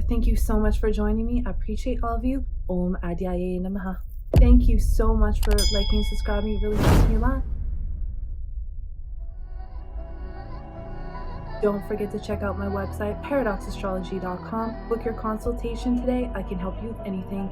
Thank you so much for joining me. I appreciate all of you. Om Adyaye Namaha. Thank you so much for liking and subscribing. It really helps me a lot. Don't forget to check out my website, paradoxastrology.com. Book your consultation today. I can help you with anything.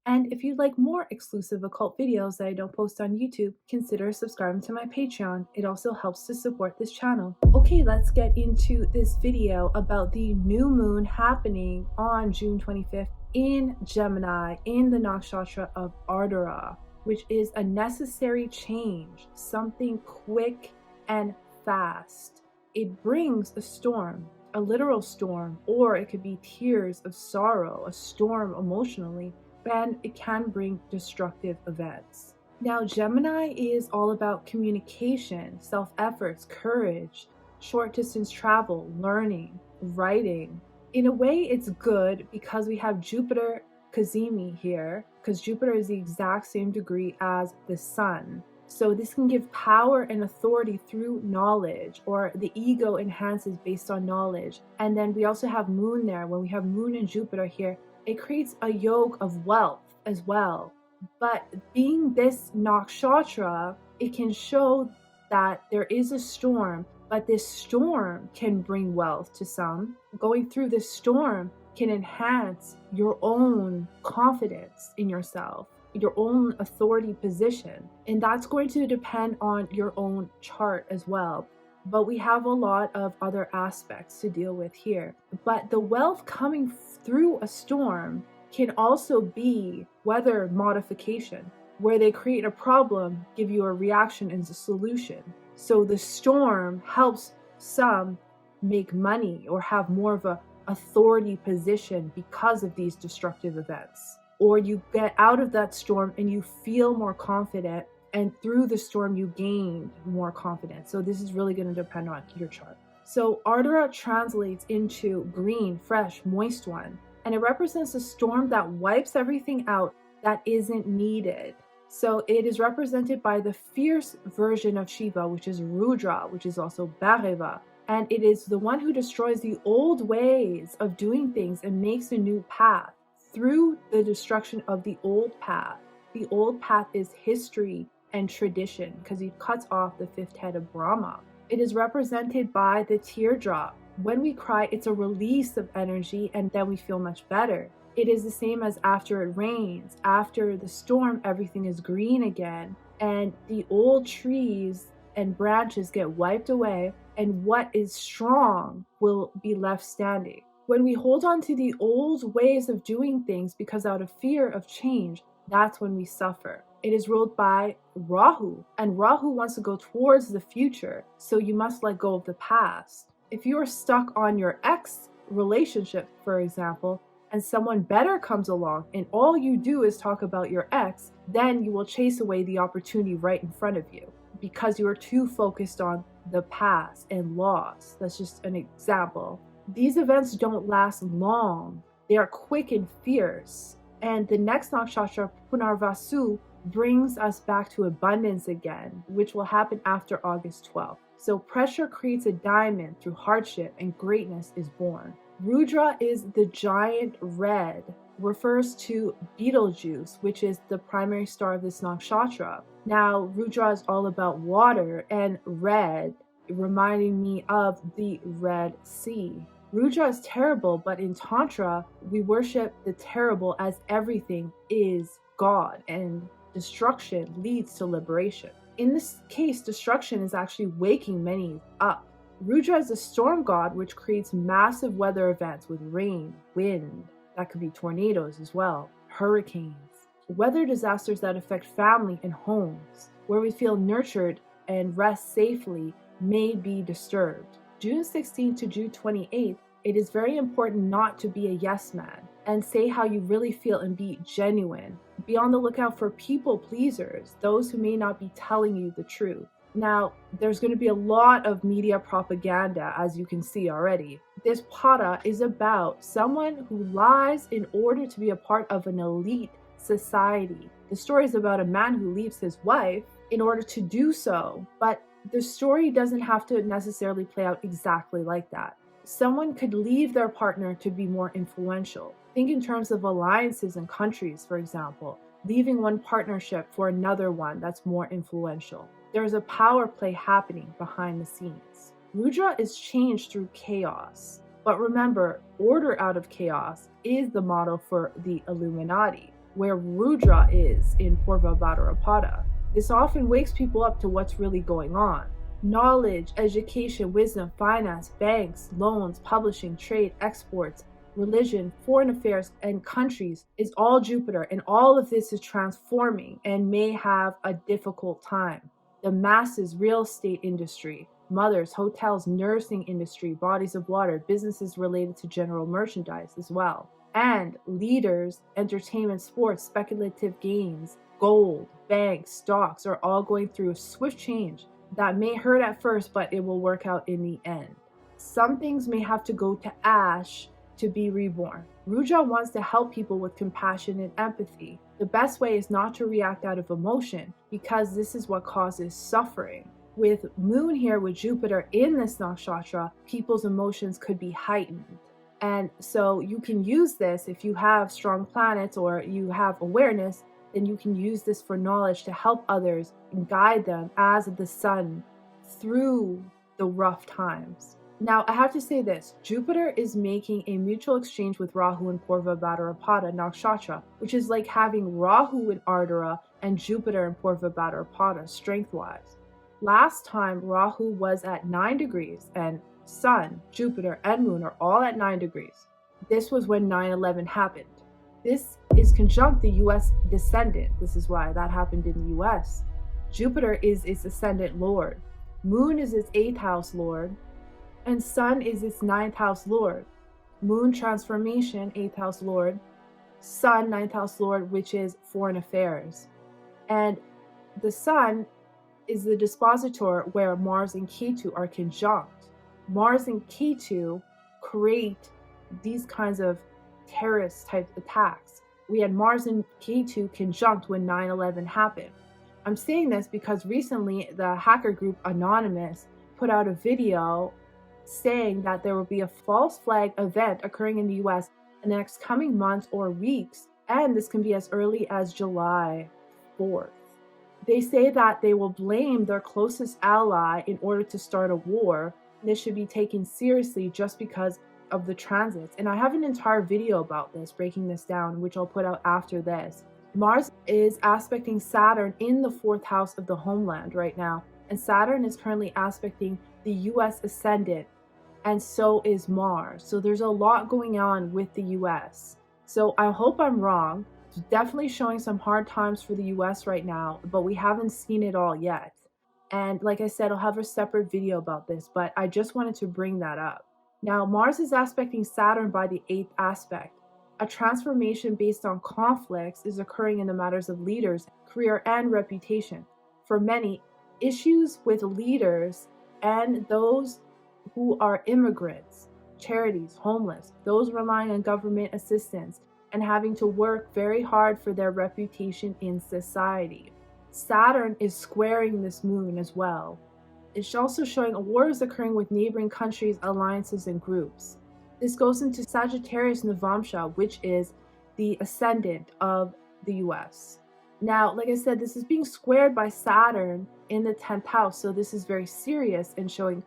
And if you'd like more exclusive occult videos that I don't post on YouTube, consider subscribing to my Patreon. It also helps to support this channel. Okay, let's get into this video about the new moon happening on June 25th in Gemini, in the nakshatra of Ardhara, which is a necessary change, something quick and fast. It brings a storm, a literal storm, or it could be tears of sorrow, a storm emotionally, and it can bring destructive events. Now, Gemini is all about communication, self-efforts, courage, short distance travel, learning, writing. In a way, it's good because we have Jupiter Cazimi here, because Jupiter is the exact same degree as the Sun. So this can give power and authority through knowledge, or the ego enhances based on knowledge. And then we also have Moon there. When we have Moon and Jupiter here, it creates a yoke of wealth as well. But being this nakshatra, it can show that there is a storm, but this storm can bring wealth to some. Going through this storm can enhance your own confidence in yourself, your own authority position. And that's going to depend on your own chart as well. But we have a lot of other aspects to deal with here. But the wealth coming through a storm can also be weather modification, where they create a problem, give you a reaction and a solution. So the storm helps some make money or have more of a authority position because of these destructive events. Or you get out of that storm and you feel more confident, and through the storm you gained more confidence. So this is really going to depend on your chart. So Ardhara translates into green, fresh, moist one, and it represents a storm that wipes everything out that isn't needed. So it is represented by the fierce version of Shiva, which is Rudra, which is also Bhairava, and it is the one who destroys the old ways of doing things and makes a new path through the destruction of the old path. The old path is history and tradition, because he cuts off the fifth head of Brahma. It is represented by the teardrop. When we cry, it's a release of energy, and then we feel much better. It is the same as after it rains. After the storm, everything is green again, and the old trees and branches get wiped away, and what is strong will be left standing. When we hold on to the old ways of doing things because out of fear of change, that's when we suffer. It is ruled by Rahu, and Rahu wants to go towards the future, so you must let go of the past. If you are stuck on your ex relationship, for example, and someone better comes along and all you do is talk about your ex, then you will chase away the opportunity right in front of you because you are too focused on the past and loss. That's just an example. These events don't last long. They are quick and fierce. And the next nakshatra, Punarvasu, brings us back to abundance again, which will happen after August 12th. So pressure creates a diamond through hardship, and greatness is born. Rudra is the giant red, refers to Betelgeuse, which is the primary star of this nakshatra. Now, Rudra is all about water, and red, reminding me of the Red Sea. Rudra is terrible, but in Tantra, we worship the terrible as everything is God, and destruction leads to liberation. In this case, destruction is actually waking many up. Rudra is a storm god, which creates massive weather events with rain, wind, that could be tornadoes as well, hurricanes, weather disasters that affect family and homes, where we feel nurtured and rest safely may be disturbed. June 16th to June 28th, it is very important not to be a yes man and say how you really feel and be genuine. Be on the lookout for people pleasers, those who may not be telling you the truth. Now, there's going to be a lot of media propaganda, as you can see already. This pada is about someone who lies in order to be a part of an elite society. The story is about a man who leaves his wife in order to do so, but the story doesn't have to necessarily play out exactly like that. Someone could leave their partner to be more influential. Think in terms of alliances and countries, for example, leaving one partnership for another one that's more influential. There's a power play happening behind the scenes. Rudra is changed through chaos. But remember, order out of chaos is the motto for the Illuminati, where Rudra is in Purva Bhadrapada. This often wakes people up to what's really going on. Knowledge, education, wisdom, finance, banks, loans, publishing, trade, exports, religion, foreign affairs, and countries is all Jupiter, and all of this is transforming and may have a difficult time. The masses, real estate industry, mothers, hotels, nursing industry, bodies of water, businesses related to general merchandise as well. And leaders, entertainment, sports, speculative gains, gold, banks, stocks are all going through a swift change that may hurt at first, but it will work out in the end. Some things may have to go to ash to be reborn. Rudra wants to help people with compassion and empathy. The best way is not to react out of emotion, because this is what causes suffering. With Moon here with Jupiter in this nakshatra, people's emotions could be heightened. And so you can use this if you have strong planets or you have awareness, then you can use this for knowledge to help others and guide them as the sun through the rough times. Now, I have to say this, Jupiter is making a mutual exchange with Rahu in Purva Bhadrapada Nakshatra, which is like having Rahu in Ardhara and Jupiter in Purva Bhadrapada strength-wise. Last time, Rahu was at 9 degrees and Sun, Jupiter, and Moon are all at 9 degrees. This was when 9/11 happened. This is conjunct the US descendant. This is why that happened in the US. Jupiter is its ascendant lord. Moon is its 8th house lord. And Sun is its 9th house lord. Moon transformation, 8th house lord. Sun, 9th house lord, which is foreign affairs. And the Sun is the dispositor where Mars and Ketu are conjunct. Mars and Ketu create these kinds of terrorist type attacks. We had Mars and Ketu conjunct when 9/11 happened. I'm saying this because recently the hacker group Anonymous put out a video saying that there will be a false flag event occurring in the US in the next coming months or weeks, and this can be as early as July 4th. They say that they will blame their closest ally in order to start a war. This should be taken seriously just because of the transits. And I have an entire video about this, breaking this down, which I'll put out after this. Mars is aspecting Saturn in the 4th house of the homeland right now. And Saturn is currently aspecting the US ascendant. And so is Mars. So there's a lot going on with the US. So I hope I'm wrong. It's definitely showing some hard times for the US right now, but we haven't seen it all yet. And like I said, I'll have a separate video about this, but I just wanted to bring that up. Now, Mars is aspecting Saturn by the 8th aspect. A transformation based on conflicts is occurring in the matters of leaders, career, and reputation. For many, issues with leaders and those who are immigrants, charities, homeless, those relying on government assistance, and having to work very hard for their reputation in society. Saturn is squaring this moon as well. It's also showing wars occurring with neighboring countries, alliances, and groups. This goes into Sagittarius Navamsha, which is the ascendant of the US. Now, like I said, this is being squared by Saturn in the 10th house, so this is very serious and showing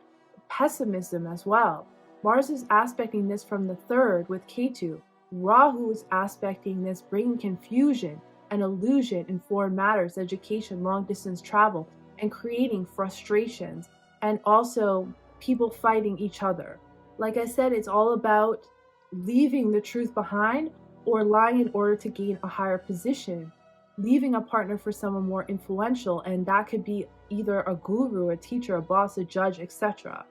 pessimism as well. Mars is aspecting this from the 3rd with Ketu. Rahu is aspecting this, bringing confusion and illusion in foreign matters, education, long-distance travel, and creating frustrations and also people fighting each other. Like I said, it's all about leaving the truth behind or lying in order to gain a higher position, leaving a partner for someone more influential, and that could be either a guru, a teacher, a boss, a judge, etc.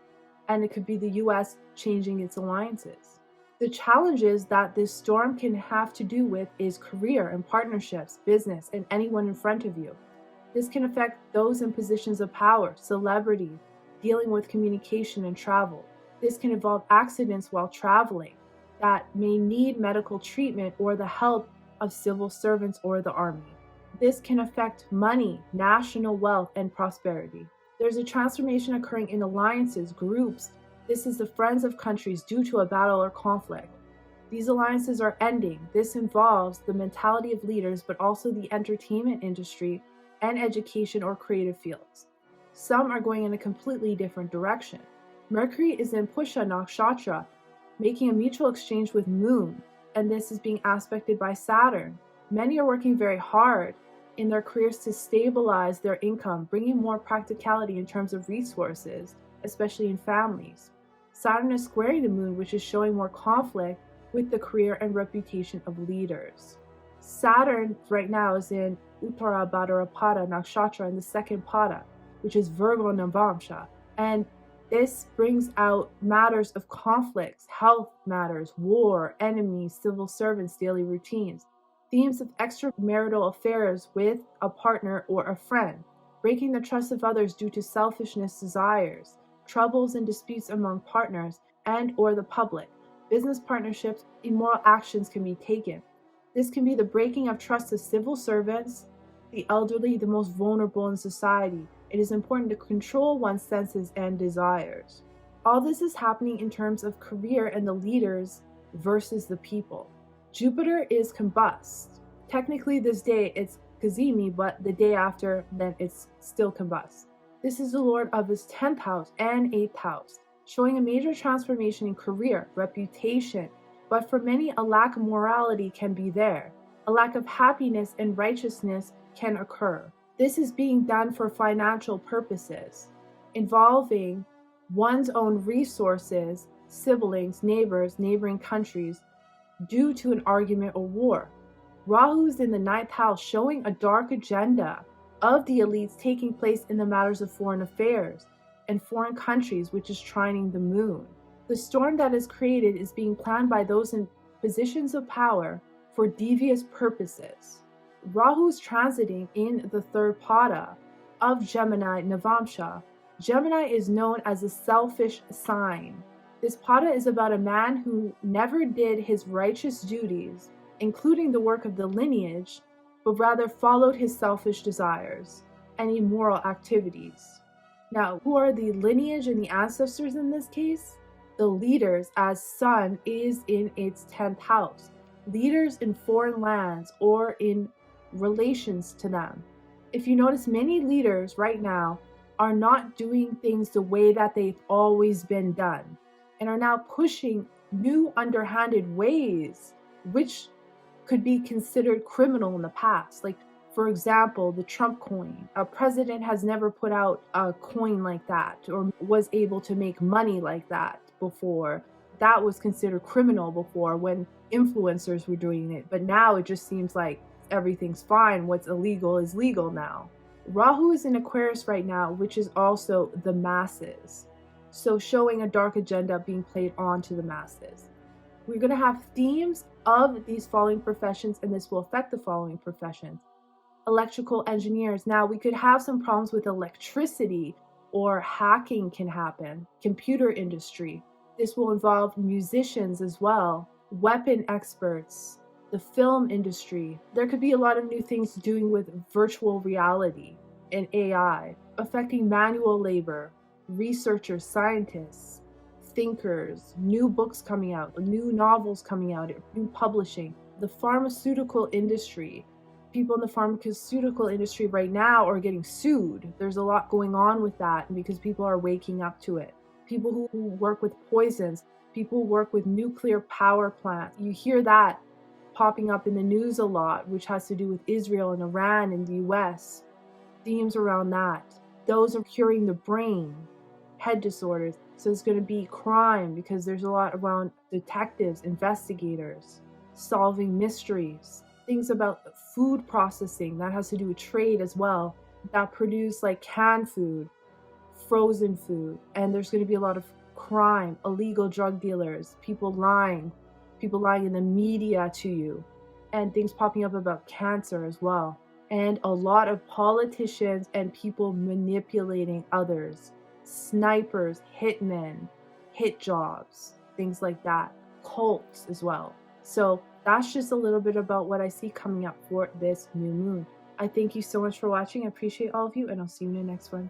And it could be the US changing its alliances. The challenges that this storm can have to do with is career and partnerships, business, and anyone in front of you. This can affect those in positions of power, celebrities, dealing with communication and travel. This can involve accidents while traveling that may need medical treatment or the help of civil servants or the army. This can affect money, national wealth, and prosperity. There's a transformation occurring in alliances, groups, This is the friends of countries due to a battle or conflict. These alliances are ending. This involves the mentality of leaders, but also the entertainment industry and education or creative fields. Some are going in a completely different direction. Mercury is in Pusha Nakshatra, making a mutual exchange with Moon, and this is being aspected by Saturn. Many are working very hard in their careers to stabilize their income, bringing more practicality in terms of resources, especially in families. Saturn is squaring the Moon, which is showing more conflict with the career and reputation of leaders. Saturn right now is in Uttara Bhadrapada Nakshatra in the second pada, which is Virgo Navamsha, and this brings out matters of conflicts, health matters, war, enemies, civil servants, daily routines, themes of extramarital affairs with a partner or a friend, breaking the trust of others due to selfishness desires, troubles and disputes among partners and or the public, business partnerships, immoral actions can be taken. This can be the breaking of trust of civil servants, the elderly, the most vulnerable in society. It is important to control one's senses and desires. All this is happening in terms of career and the leaders versus the people. Jupiter is combust. Technically this day it's Kazimi, but the day after then it's still combust. This is the lord of his 10th house and 8th house, showing a major transformation in career, reputation, but for many a lack of morality can be there. A lack of happiness and righteousness can occur. This is being done for financial purposes, involving one's own resources, siblings, neighbors, neighboring countries, due to an argument or war. Rahu is in the 9th house, showing a dark agenda of the elites taking place in the matters of foreign affairs and foreign countries, which is trining the Moon. The storm that is created is being planned by those in positions of power for devious purposes. Rahu is transiting in the 3rd pada of Gemini Navamsha. Gemini is known as a selfish sign. This pada is about a man who never did his righteous duties, including the work of the lineage, but rather followed his selfish desires and immoral activities. Now, who are the lineage and the ancestors in this case? The leaders, as Sun is in its 10th house. Leaders in foreign lands or in relations to them. If you notice, many leaders right now are not doing things the way that they've always been done and are now pushing new underhanded ways, which could be considered criminal in the past. Like, for example, the Trump coin. A president has never put out a coin like that or was able to make money like that before. That was considered criminal before when influencers were doing it. But now it just seems like everything's fine. What's illegal is legal now. Rahu is in Aquarius right now, which is also the masses. So showing a dark agenda being played on to the masses. We're going to have themes of these following professions, and this will affect the following professions. Electrical engineers. Now, we could have some problems with electricity or hacking can happen. Computer industry. This will involve musicians as well. Weapon experts. The film industry. There could be a lot of new things doing with virtual reality and AI, affecting manual labor, researchers, scientists, thinkers, new books coming out, new novels coming out, new publishing. The pharmaceutical industry. People in the pharmaceutical industry right now are getting sued. There's a lot going on with that because people are waking up to it. People who work with poisons, people who work with nuclear power plants. You hear that popping up in the news a lot, which has to do with Israel and Iran and the US. Themes around that. Those are curing the brain, head disorders. So it's going to be crime because there's a lot around detectives, investigators, solving mysteries. Things about food processing that has to do with trade as well, that produce like canned food, frozen food. And there's going to be a lot of crime, illegal drug dealers, people lying in the media to you, and things popping up about cancer as well. And a lot of politicians and people manipulating others, snipers, hitmen, hit jobs, things like that, cults as well. So that's just a little bit about what I see coming up for this new moon. I thank you so much for watching. I appreciate all of you, and I'll see you in the next one.